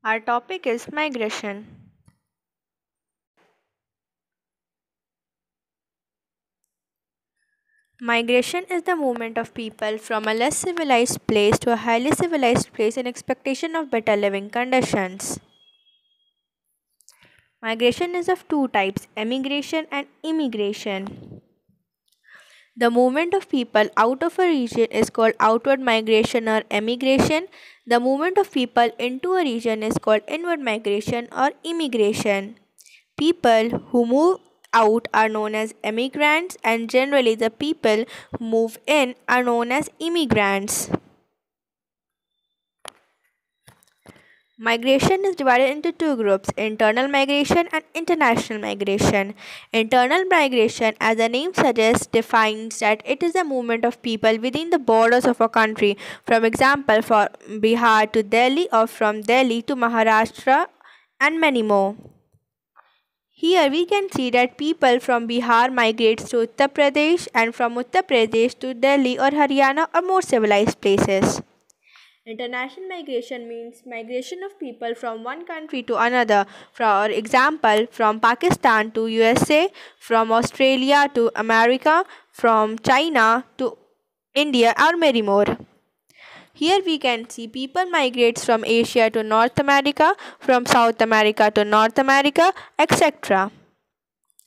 Our topic is migration. Migration is the movement of people from a less civilized place to a highly civilized place in expectation of better living conditions. Migration is of two types, emigration and immigration. The movement of people out of a region is called outward migration or emigration. The movement of people into a region is called inward migration or immigration. People who move out are known as emigrants, and generally, the people who move in are known as immigrants. Migration is divided into two groups, internal migration and international migration. Internal migration, as the name suggests, defines that it is the movement of people within the borders of a country, from example, from Bihar to Delhi or from Delhi to Maharashtra and many more. Here we can see that people from Bihar migrates to Uttar Pradesh and from Uttar Pradesh to Delhi or Haryana or more civilized places. International migration means migration of people from one country to another. For example, from Pakistan to USA, from Australia to America, from China to India or many more. Here we can see people migrates from Asia to North America, from South America to North America, etc.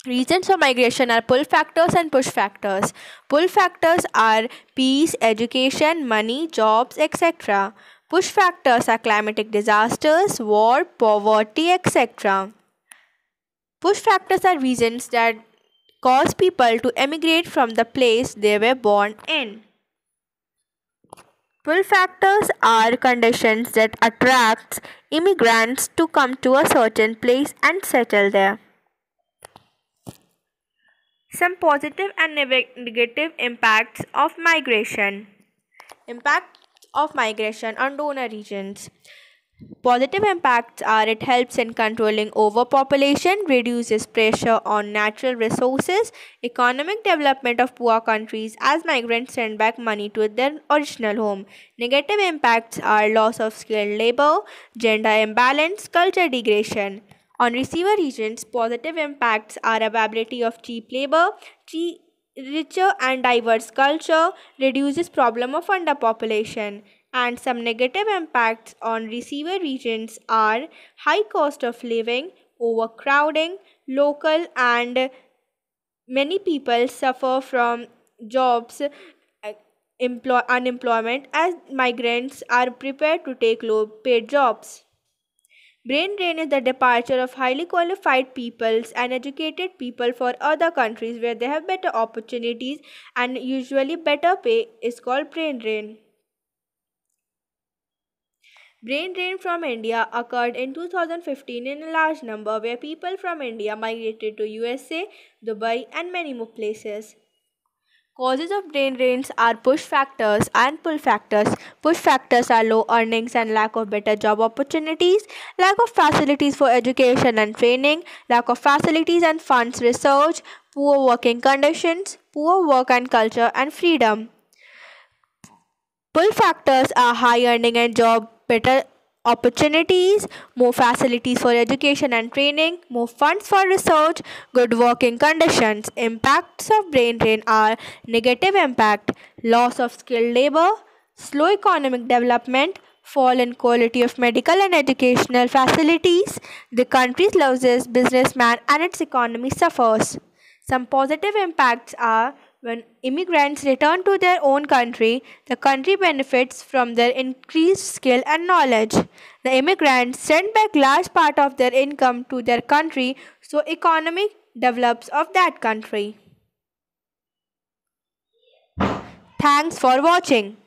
Reasons for migration are pull factors and push factors. Pull factors are peace, education, money, jobs, etc. Push factors are climatic disasters, war, poverty, etc. Push factors are reasons that cause people to emigrate from the place they were born in. Pull factors are conditions that attract immigrants to come to a certain place and settle there. Some positive and negative impacts of migration. Impact of migration on donor regions. Positive impacts are it helps in controlling overpopulation, reduces pressure on natural resources, economic development of poor countries as migrants send back money to their original home. Negative impacts are loss of skilled labor, gender imbalance, culture degradation. On receiver regions, positive impacts are availability of cheap labor, richer and diverse culture, reduces problem of underpopulation, and some negative impacts on receiver regions are high cost of living, overcrowding, local and many people suffer from jobs unemployment as migrants are prepared to take low paid jobs. Brain drain is the departure of highly qualified peoples and educated people for other countries where they have better opportunities and usually better pay is called brain drain. Brain drain from India occurred in 2015 in a large number where people from India migrated to USA, Dubai and many more places. Causes of brain drains are push factors and pull factors. Push factors are low earnings and lack of better job opportunities, lack of facilities for education and training, lack of facilities and funds research, poor working conditions, poor work and culture and freedom. Pull factors are high earning and job, better opportunities, more facilities for education and training, more funds for research, good working conditions. Impacts of brain drain are negative impact, loss of skilled labor, slow economic development, fall in quality of medical and educational facilities, the country loses businessman and its economy suffers. Some positive impacts are when immigrants return to their own country, the country benefits from their increased skill and knowledge. The immigrants send back large part of their income to their country, so economy develops of that country. Thanks for watching.